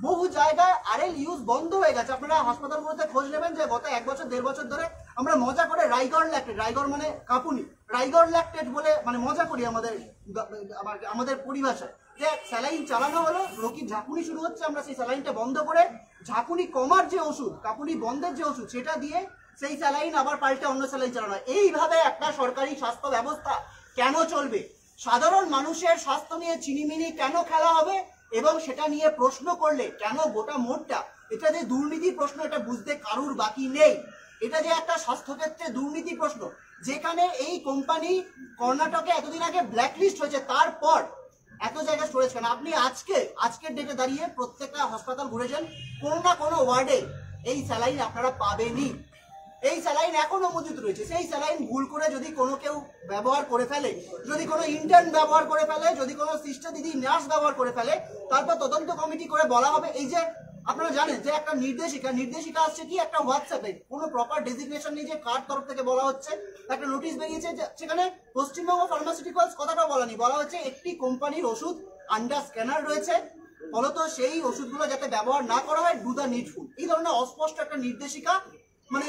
বহু জায়গায় RL use বন্ধ হয়ে গেছে। আপনারা হাসপাতালগুলোতে খোঁজ নেবেন যে গত 1 বছর 1.5 বছর ধরে আমরা মজা করে রাইগর ল্যাকটেট, রাইগর মানে কাপুনি, রাইগর ল্যাকটেট বলে মানে মজা করি আমাদের পরিভাষায়, যে স্যালাইন চালানো হলো, রোগীর ঝাঁকুনি শুরু হচ্ছে, আমরা সেই স্যালাইনটা বন্ধ করে ঝাঁকুনি কমার যে ওষুধ, কাপুনি বন্ধের যে ওষুধ, সেটা দিয়ে সেই স্যালাইন আবার পাল্টে অন্য স্যালাইন চালানো। এইভাবে একটা সরকারি স্বাস্থ্য ব্যবস্থা কেন চলবে? সাধারণ মানুষের স্বাস্থ্য নিয়ে চিনিমিনি কেন খেলা হবে এবং সেটা নিয়ে প্রশ্ন করলে কেন গোটা মোটটা এটা যে দুর্নীতি প্রশ্ন, এটা বুঝতে কারুর বাকি নেই। এটা যে একটা স্বাস্থ্যক্ষেত্রে দুর্নীতি প্রশ্ন, যেখানে এই কোম্পানি কর্ণাটকে এতদিন আগে ব্ল্যাকলিস্ট হয়েছে, তারপর এত জায়গায় স্টোরেজ কেন? আপনি আজকের ডেটে দাঁড়িয়ে প্রত্যেকটা হাসপাতাল ঘুরেছেন, কোনো না কোনো ওয়ার্ডে এই স্যালাইন আপনারা পাবেনই। এই স্যালাইন এখনো মজুদ রয়েছে। সেই স্যালাইন ভুল করে যদি কোনো কেউ ব্যবহার করে ফেলে, যদি কোনো ইন্টার্ন ব্যবহার করে ফেলে, যদি কোনো সিস্টার দিদি নার্স ব্যবহার করে ফেলে, তারপর তদন্ত কমিটি করে বলা হবে। এই যে আপনারা জানেন যে একটা নির্দেশিকা আসছে কি একটা হোয়াটসঅ্যাপে, কোনো প্রপার ডেজিগনেশন নেই যে কার তরফ থেকে বলা হচ্ছে, একটা নোটিশ বেরিয়েছে সেখানে পশ্চিমবঙ্গ ফার্মাসিউটিক্যালস কথাটা বলা নেই, বলা হচ্ছে একটি কোম্পানির ওষুধ আন্ডার স্ক্যানার রয়েছে, ফলত সেই ওষুধগুলো যাতে ব্যবহার না করা হয়, ডু দ্য নিডফুল। এই ধরনের অস্পষ্ট একটা নির্দেশিকা মানে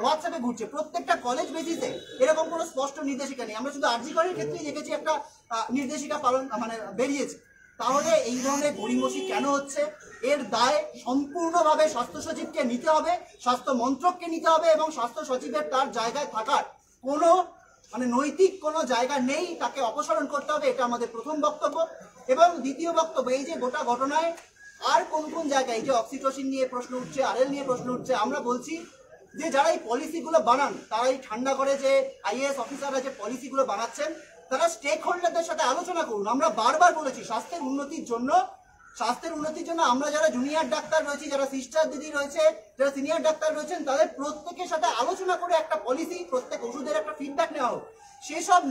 হোয়াটসঅ্যাপে ঘুরছে। প্রত্যেকটা কলেজ বেসিসে এরকম কোনো স্পষ্ট নির্দেশিকা নেই। আমরা শুধু আরজি করের ক্ষেত্রেই দেখেছি একটা নির্দেশিকা বেরিয়েছে। তাহলে এই ধরনের গড়িমসি কেন হচ্ছে? এর দায় সম্পূর্ণভাবে স্বাস্থ্য সচিবকে নিতে হবে, স্বাস্থ্য মন্ত্রককে নিতে হবে, এবং স্বাস্থ্য সচিবের তার জায়গায় থাকার কোনো নৈতিক কোনো জায়গা নেই, তাকে অপসারণ করতে হবে। এটা আমাদের প্রথম বক্তব্য। এবং দ্বিতীয় বক্তব্য, এই যে গোটা ঘটনায় আর কোন কোন জায়গায় যে অক্সিটোসিন নিয়ে প্রশ্ন উঠছে, আরএল নিয়ে প্রশ্ন উঠছে, আমরা বলছি যে যারা এই পলিসিগুলো বানান, তারাই ঠান্ডা করে যে আইএএস অফিসাররা যে পলিসিগুলো বানাচ্ছেন, তারা স্টেক হোল্ডারদের সাথে আলোচনা করুন। আমরা বারবার বলেছি স্বাস্থ্যের উন্নতির জন্য আমরা যারা জুনিয়র ডাক্তার রয়েছি, যারা সিস্টার দিদি রয়েছে, যারা সিনিয়র ডাক্তার রয়েছেন, তাদের প্রত্যেকের সাথে আলোচনা করে একটা পলিসি, প্রত্যেক ওষুধের একটা ফিডব্যাক নেওয়া হোক। সেসব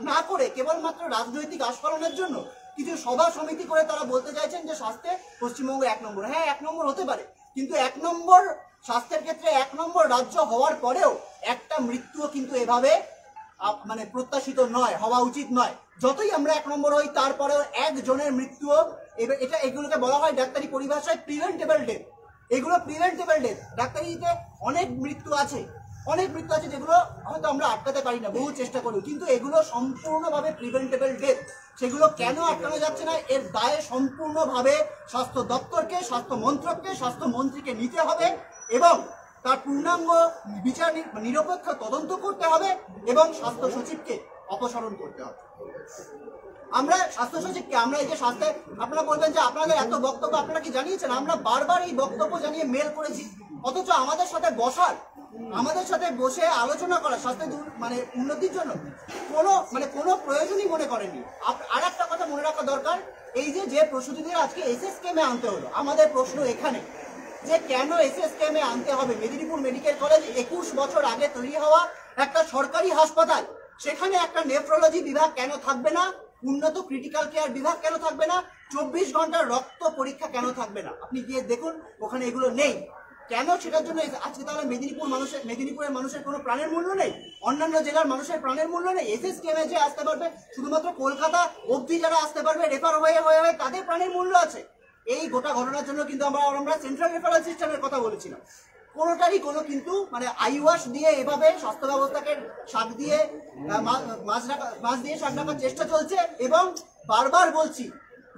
না করে কেবলমাত্র রাজনৈতিক আস্ফালনের জন্য কিছু সভা সমিতি করে তারা বলতে চাইছেন যে স্বাস্থ্যে পশ্চিমবঙ্গ 1 নম্বর। হ্যাঁ, 1 নম্বর হতে পারে, কিন্তু 1 নম্বর স্বাস্থ্যের ক্ষেত্রে 1 নম্বর রাজ্য হওয়ার পরেও একটা মৃত্যুও কিন্তু এভাবে প্রত্যাশিত নয়, হওয়া উচিত নয়। যতই আমরা 1 নম্বর হই, তারপরেও একজনের মৃত্যুও, এগুলোকে বলা হয় ডাক্তারি পরিভাষায় প্রিভেন্টেবল ডেথ। এগুলো প্রিভেন্টেবল ডেথ। ডাক্তারিতে অনেক মৃত্যু আছে যেগুলো হয়তো আমরা আটকাতে পারি না, বহু চেষ্টা করি, কিন্তু এগুলো সম্পূর্ণভাবে প্রিভেন্টেবল ডেথ। সেগুলো কেন আটকানো যাচ্ছে না? এর দায় সম্পূর্ণভাবে স্বাস্থ্য দপ্তরকে, স্বাস্থ্য মন্ত্রককে, স্বাস্থ্যমন্ত্রীকে নিতে হবে এবং তার পূর্ণাঙ্গ বিচার নিরপেক্ষ তদন্ত করতে হবে এবং স্বাস্থ্য সচিবকে অপসারণ করতে হবে। আমরা স্বাস্থ্য সচিবকে, আমরা এই যে স্বাস্থ্যে, আপনারা বলবেন যে আপনাদের এত বক্তব্য আপনারা কি জানিয়েছেন? আমরা বারবার এই বক্তব্য জানিয়ে মেল করেছি, অথচ আমাদের সাথে বসে আলোচনা করা স্বাস্থ্যের উন্নতির জন্য কোনো প্রয়োজনই মনে করেনি। আর একটা কথা মনে রাখা দরকার, এই যে প্রসূতিদের আজকে এসএসকেএমে আনতে হলো, আমাদের প্রশ্ন এখানে যে কেন এসএসকেএমে আনতে হবে? মেদিনীপুর মেডিকেল কলেজ 21 বছর আগে তৈরি হওয়া একটা সরকারি হাসপাতাল, সেখানে একটা নেফ্রোলজি বিভাগ কেন থাকবে না? উন্নত ক্রিটিক্যাল কেয়ার বিভাগ কেন থাকবে না? 24 ঘন্টার রক্ত পরীক্ষা কেন থাকবে না? আপনি গিয়ে দেখুন, ওখানে এগুলো নেই। কেন? সেটার জন্য আজকে তাহলে মেদিনীপুরের মানুষের কোনো প্রাণের মূল্য নেই? অন্যান্য জেলার মানুষের প্রাণের মূল্য নেই? এসএসকেএমে যে আসতে পারবে, শুধুমাত্র কলকাতা অবধি যারা আসতে পারবে রেফার হয়ে তাদের প্রাণের মূল্য আছে। এই গোটা ঘটনার জন্য কিন্তু আমরা সেন্ট্রাল রেফারেল সিস্টেমের কথা বলেছিলাম। কোনোটারই কিন্তু আইওয়াশ দিয়ে এভাবে স্বাস্থ্য ব্যবস্থাকে শাক দিয়ে শাক রাখার চেষ্টা চলছে। এবং বারবার বলছি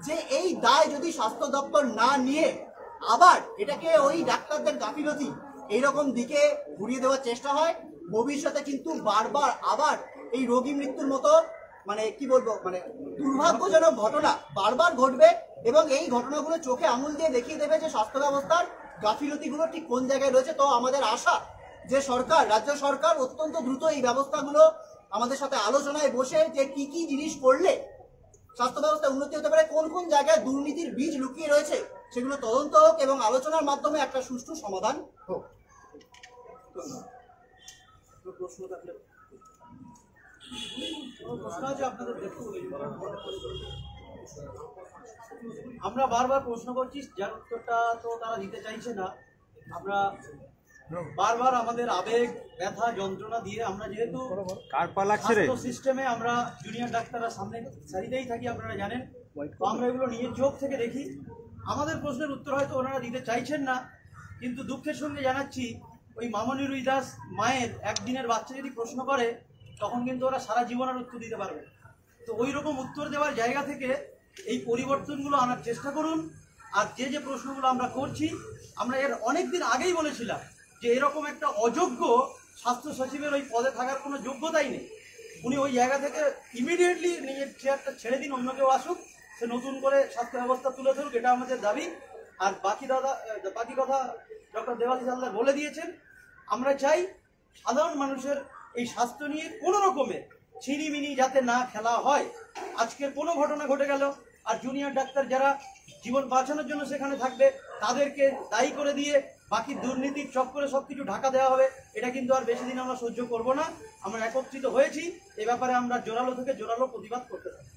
যে এই দায় যদি স্বাস্থ্য দপ্তর না নিয়ে আবার এটাকে ওই ডাক্তারদের গাফিলতি এইরকম দিকে ঘুরিয়ে দেওয়ার চেষ্টা হয়, ভবিষ্যতে কিন্তু বারবার আবার এই রোগী মৃত্যুর মতো দুর্ভাগ্যজনক ঘটনা বারবার ঘটবে এবং এই ঘটনাগুলো চোখে আঙুল দিয়ে দেখিয়ে দেবে যে স্বাস্থ্য ব্যবস্থার গাফিলতিগুলো ঠিক কোন জায়গায় রয়েছে। তো আমাদের আশা যে রাজ্য সরকার অত্যন্ত দ্রুত এই ব্যবস্থাগুলো আমাদের সাথে আলোচনায় বসে যে কি কি জিনিস করলে স্বাস্থ্য ব্যবস্থা উন্নতি হতে পারে, কোন কোন জায়গায় দুর্নীতির বীজ লুকিয়ে রয়েছে, সেগুলো তদন্ত হোক এবং আলোচনার মাধ্যমে একটা সুষ্ঠু সমাধান হোক। আমরা বারবার প্রশ্ন করছি, যার উত্তরটা তো তারা দিতে চাইছে না। আমরা বারবার আমাদের আবেগ, ব্যথা, যন্ত্রণা দিয়ে আমরা যেহেতু স্বাস্থ্য সিস্টেমে আমরা জুনিয়র ডাক্তাররা সামনে সারিতেই থাকি, আপনারা জানেন, তো আমরা এগুলো নিজের চোখ থেকে দেখি। আমাদের প্রশ্নের উত্তর হয়তো ওনারা দিতে চাইছেন না, কিন্তু দুঃখের সঙ্গে জানাচ্ছি ওই মামনি রুই দাস মায়ের একদিনের বাচ্চা যদি প্রশ্ন করে তখন কিন্তু ওরা সারা জীবনের উত্তর দিতে পারবে। তো ওই রকম উত্তর দেওয়ার জায়গা থেকে এই পরিবর্তনগুলো আনার চেষ্টা করুন। আর যে প্রশ্নগুলো আমরা করছি, আমরা এর অনেক দিন আগেই বলেছিলাম যে এরকম একটা অযোগ্য স্বাস্থ্য সচিবের ওই পদে থাকার কোনো যোগ্যতাই নেই। উনি ওই জায়গা থেকে ইমিডিয়েটলি নিজের চেয়ারটা ছেড়ে দিন, অন্য কেউ আসুক, সে নতুন করে স্বাস্থ্য ব্যবস্থা তুলে ধরুক, এটা আমাদের দাবি। আর বাকি কথা ডক্টর দেবাশিস হালদার বলে দিয়েছেন। আমরা চাই সাধারণ মানুষের এই স্বাস্থ্য নিয়ে কোনো রকমের ছিনিমিনি যাতে না খেলা হয়। আজকের কোনো ঘটনা ঘটে গেল আর জুনিয়র ডাক্তার যারা জীবন বাঁচানোর জন্য সেখানে থাকবে তাদেরকে দায়ী করে দিয়ে বাকি দুর্নীতির চক্করে সবকিছু ঢাকা দেওয়া হবে, এটা কিন্তু আর বেশি দিন আমরা সহ্য করব না। আমরা একত্রিত হয়েছি, এ ব্যাপারে আমরা জোরালো থেকে জোরালো প্রতিবাদ করতে থাকি।